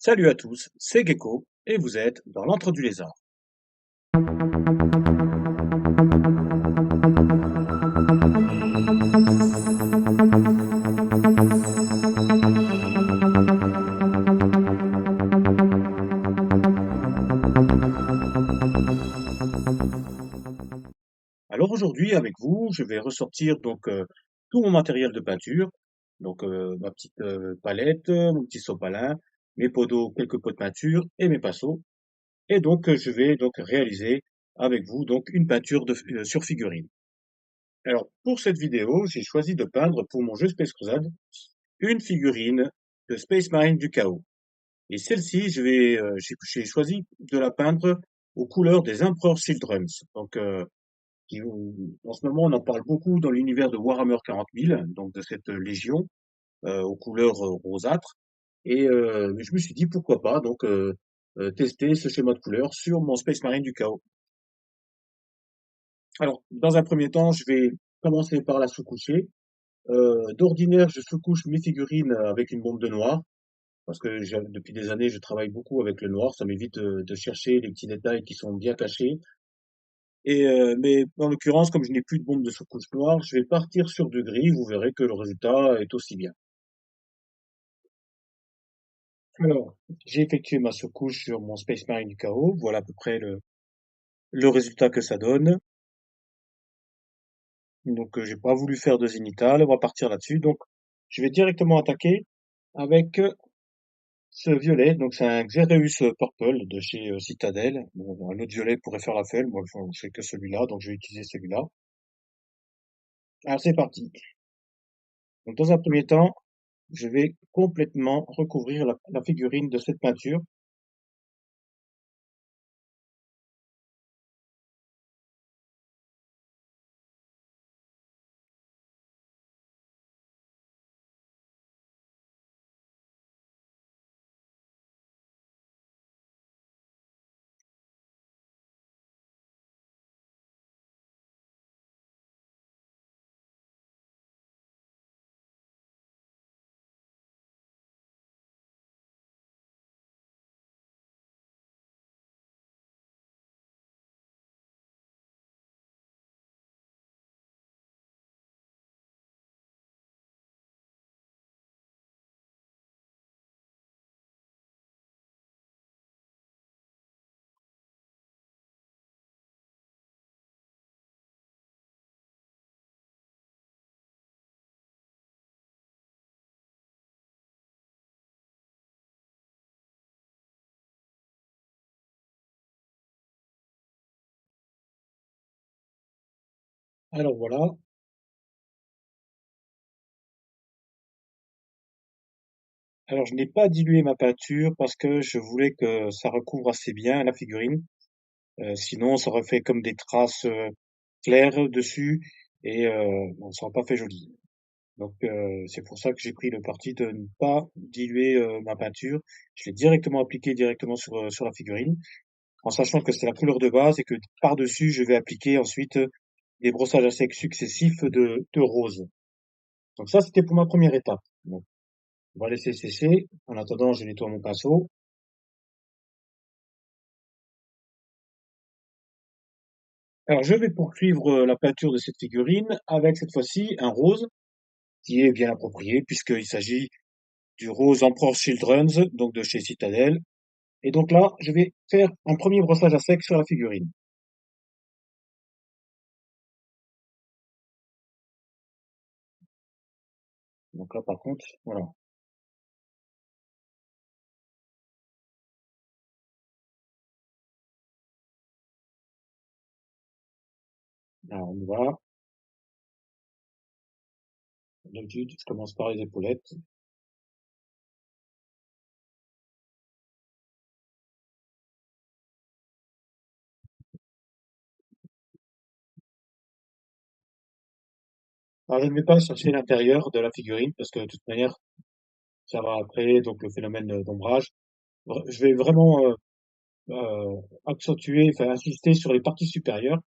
Salut à tous, c'est Gecko et vous êtes dans l'Antre du Lézard. Alors aujourd'hui avec vous, je vais ressortir tout mon matériel de peinture, ma petite palette, mon petit sopalin, mes pots d'eau, quelques pots de peinture et mes pinceaux. Et je vais donc réaliser avec vous une peinture sur figurine. Alors pour cette vidéo, j'ai choisi de peindre pour mon jeu Space Crusade une figurine de Space Marine du Chaos. Et celle-ci, j'ai choisi de la peindre aux couleurs des Emperor Children's. En ce moment, on en parle beaucoup dans l'univers de Warhammer 40 000, donc de cette légion aux couleurs rosâtres. Je me suis dit pourquoi pas tester ce schéma de couleurs sur mon Space Marine du Chaos. Alors, dans un premier temps, je vais commencer par la sous-coucher. D'ordinaire, je sous-couche mes figurines avec une bombe de noir. Parce que depuis des années, je travaille beaucoup avec le noir, ça m'évite de chercher les petits détails qui sont bien cachés. Mais en l'occurrence, comme je n'ai plus de bombe de sous-couche noire, je vais partir sur du gris, vous verrez que le résultat est aussi bien. Alors, j'ai effectué ma sous-couche sur mon Space Marine du Chaos, voilà à peu près le résultat que ça donne. J'ai pas voulu faire de zénithal, on va partir là-dessus. Donc, je vais directement attaquer avec ce violet, donc c'est un Xereus Purple de chez Citadel. Bon, un autre violet pourrait faire l'affaire, moi je fais que celui-là, donc je vais utiliser celui-là. Alors c'est parti. Donc dans un premier temps, je vais complètement recouvrir la figurine de cette peinture. Alors voilà. Alors je n'ai pas dilué ma peinture parce que je voulais que ça recouvre assez bien la figurine. Sinon, ça aurait fait comme des traces claires dessus bon, ça n'aurait pas fait joli. C'est pour ça que j'ai pris le parti de ne pas diluer ma peinture. Je l'ai directement appliqué directement sur la figurine, en sachant que c'est la couleur de base et que par-dessus, je vais appliquer ensuite des brossages à sec successifs de rose. Donc ça, c'était pour ma première étape. Donc, on va laisser sécher. En attendant, je nettoie mon pinceau. Alors, je vais poursuivre la peinture de cette figurine avec cette fois-ci un rose qui est bien approprié puisqu'il s'agit du rose Emperor Children's, donc de chez Citadel. Et donc là, je vais faire un premier brossage à sec sur la figurine. Donc là, par contre, voilà. Alors, on y va. D'habitude, je commence par les épaulettes. Alors, je ne vais pas chercher l'intérieur de la figurine parce que de toute manière, ça va créer donc le phénomène d'ombrage. Je vais vraiment accentuer, enfin insister sur les parties supérieures.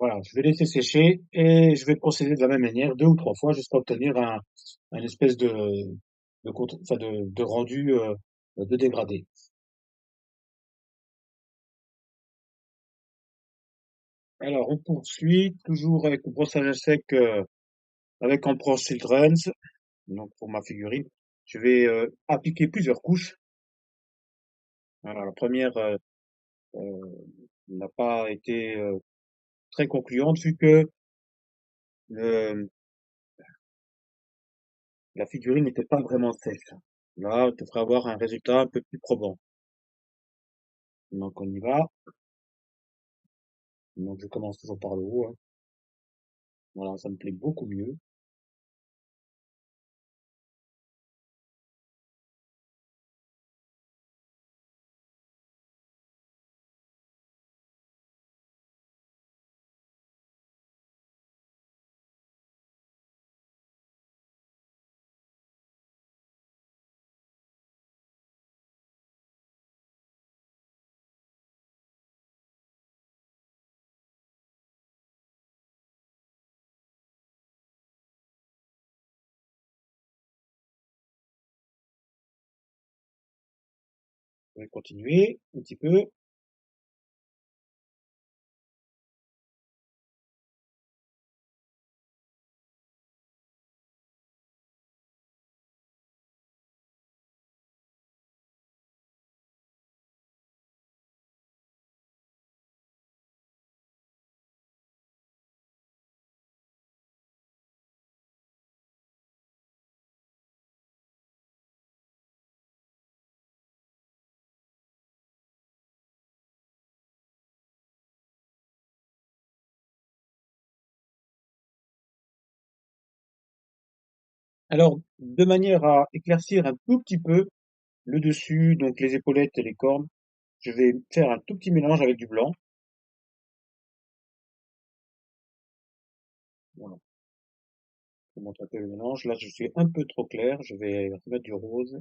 Voilà, je vais laisser sécher et je vais procéder de la même manière 2 ou 3 fois jusqu'à obtenir un espèce enfin de rendu de dégradé. Alors, on poursuit toujours avec le brossage à sec avec Emperor Children's. Donc, pour ma figurine, je vais appliquer plusieurs couches. Voilà, la première euh, n'a pas été très concluante vu que le- la figurine n'était pas vraiment sèche. Là, tu devrais avoir un résultat un peu plus probant. Donc, on y va. Donc, je commence toujours par le haut, hein. Voilà, ça me plaît beaucoup mieux. Je vais continuer un petit peu. Alors, de manière à éclaircir un tout petit peu le dessus, donc les épaulettes et les cornes, je vais faire un tout petit mélange avec du blanc. Voilà, je vous montre un peu le mélange. Là, je suis un peu trop clair. Je vais remettre du rose.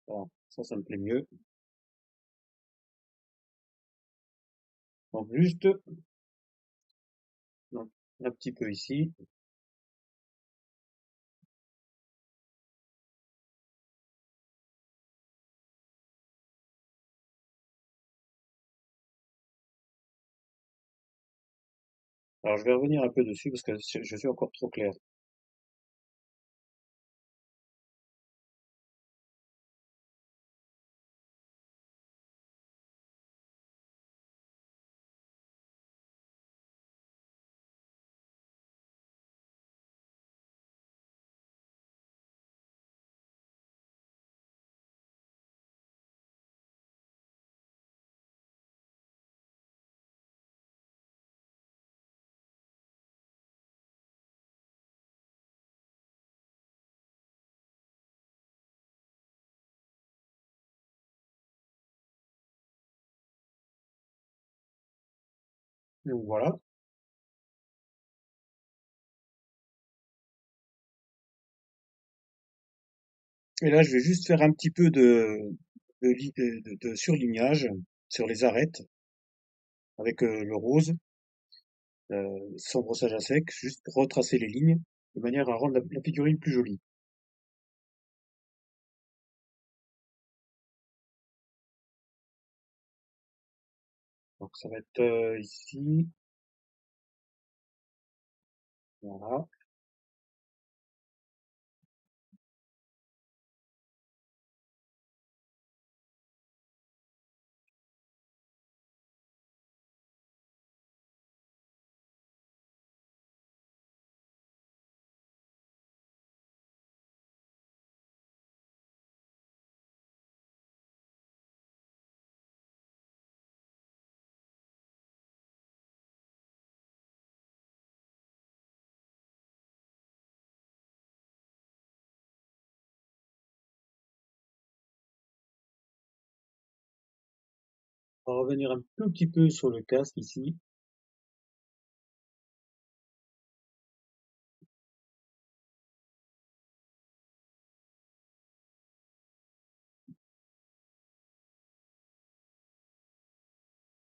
Voilà, ça me plaît mieux. Donc, juste donc, un petit peu ici. Alors, je vais revenir un peu dessus parce que je suis encore trop clair. Donc, voilà. Et là, je vais juste faire un petit peu de surlignage sur les arêtes avec le rose, sans brossage à sec, juste pour retracer les lignes de manière à rendre la figurine plus jolie. Donc ça va être ici, voilà. On va revenir un tout petit peu sur le casque ici.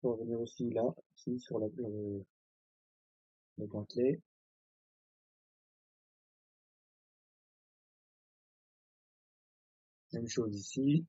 On va revenir aussi là, ici, sur le gantelet. Même chose ici.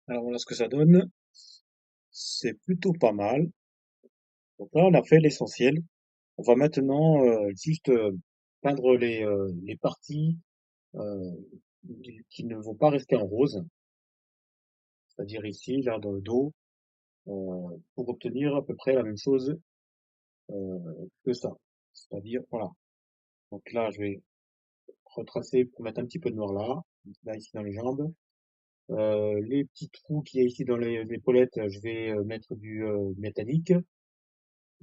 Alors voilà ce que ça donne. C'est plutôt pas mal. Donc là, on a fait l'essentiel. On va maintenant juste peindre les parties euh, qui ne vont pas rester en rose, c'est-à-dire ici, là, dans le dos, pour obtenir à peu près la même chose euh, que ça. C'est-à-dire, voilà. Donc là, je vais retracer pour mettre un petit peu de noir là, là ici dans les jambes. Les petits trous qu'il y a ici dans les épaulettes, je vais mettre du métallique.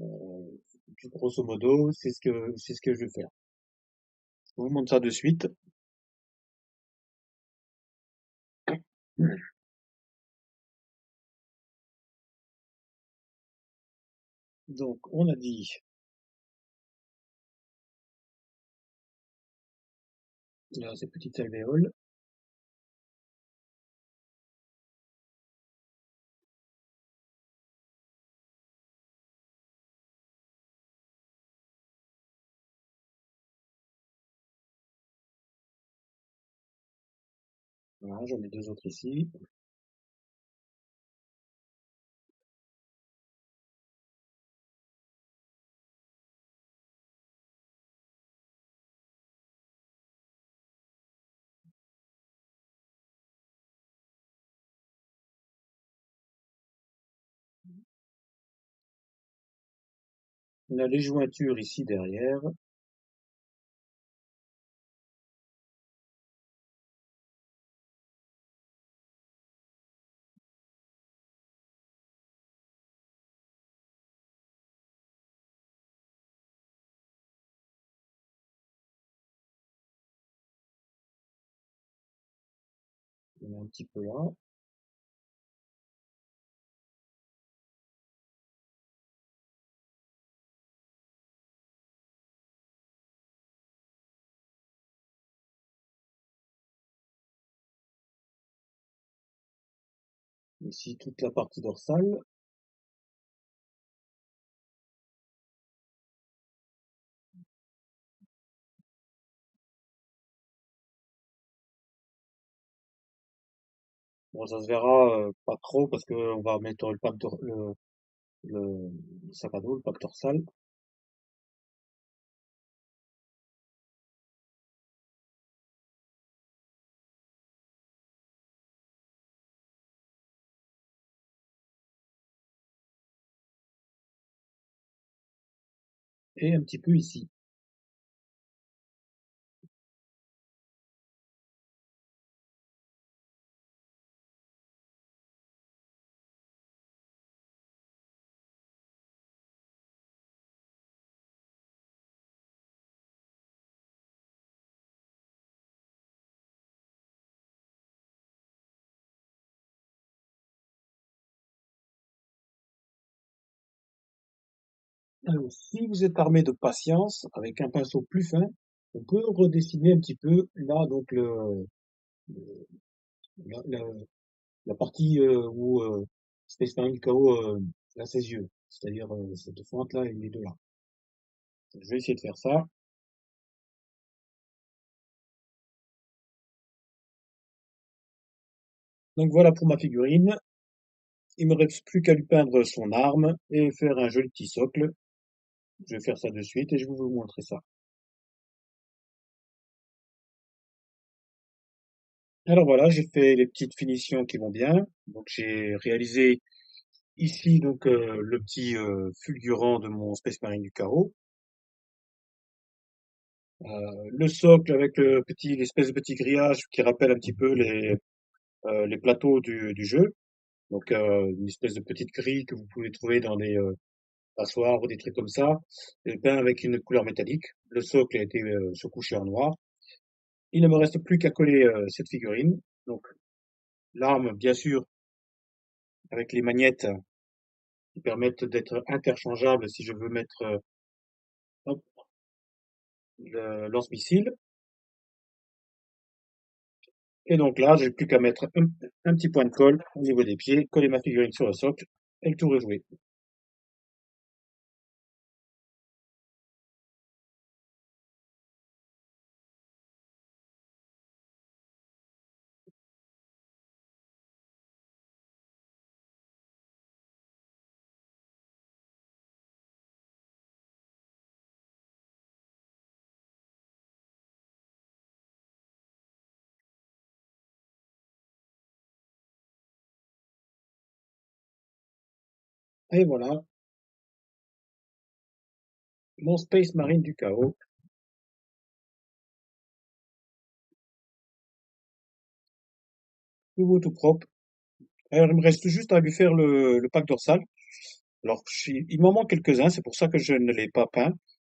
Euh, Grosso modo, c'est ce que je vais faire. Je vous montre ça de suite. Donc, on a dit, là, ces petites alvéoles. Voilà, j'en ai deux autres ici. On a les jointures ici derrière. On a un petit peu là. Ici, toute la partie dorsale. Bon, ça se verra pas trop parce que on va mettre le sac à dos, le pack dorsal. Et un petit peu ici. Alors, si vous êtes armé de patience, avec un pinceau plus fin, on peut redessiner un petit peu là, donc le- la, la- la partie où Space Marine KO a ses yeux. c'est-à-dire cette fente-là et les deux là. Je vais essayer de faire ça. Donc voilà pour ma figurine. Il me reste plus qu'à lui peindre son arme et faire un joli petit socle. Je vais faire ça de suite et je vais vous montrer ça. Alors voilà, j'ai fait les petites finitions qui vont bien. Donc j'ai réalisé ici donc le petit fulgurant de mon Space Marine du chaos. Le socle avec l'espèce de petit grillage qui rappelle un petit peu les plateaux du jeu. Donc une espèce de petite grille que vous pouvez trouver dans des passoires ou des trucs comme ça, et peint avec une couleur métallique. Le socle a été surcouché en noir. Il ne me reste plus qu'à coller cette figurine. Donc l'arme, bien sûr, avec les magnettes qui permettent d'être interchangeables si je veux mettre hop, le lance-missile. Et donc là, j'ai plus qu'à mettre un petit point de colle au niveau des pieds, coller ma figurine sur le socle, et le tour est joué. Et voilà, mon Space Marine du chaos, nouveau tout propre. Alors, il me reste juste à lui faire le pack dorsal. Alors, il m'en manque quelques-uns, c'est pour ça que je ne l'ai pas peint.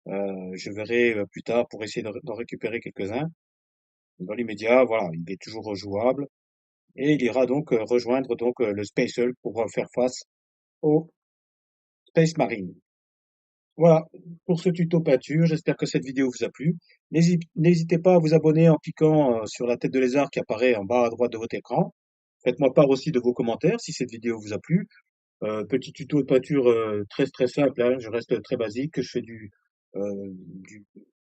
Je verrai plus tard pour essayer d'en récupérer quelques-uns. Dans l'immédiat, voilà, il est toujours jouable. Et il ira donc rejoindre donc le Space Hulk pour faire face au Space Marine. Voilà pour ce tuto peinture. J'espère que cette vidéo vous a plu. N'hésitez pas à vous abonner en cliquant sur la tête de lézard qui apparaît en bas à droite de votre écran. Faites-moi part aussi de vos commentaires si cette vidéo vous a plu. Petit tuto de peinture très simple, hein. Je reste très basique. Je fais du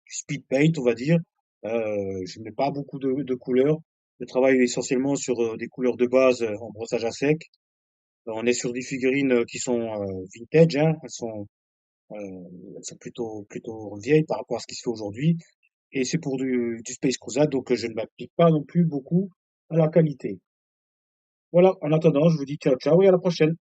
speed paint, on va dire. Je mets pas beaucoup de couleurs. Je travaille essentiellement sur des couleurs de base en brossage à sec. On est sur des figurines qui sont vintage, hein. Elles sont plutôt vieilles par rapport à ce qui se fait aujourd'hui. Et c'est pour du Space Crusade, donc je ne m'applique pas non plus beaucoup à la qualité. Voilà, en attendant, je vous dis ciao ciao et à la prochaine.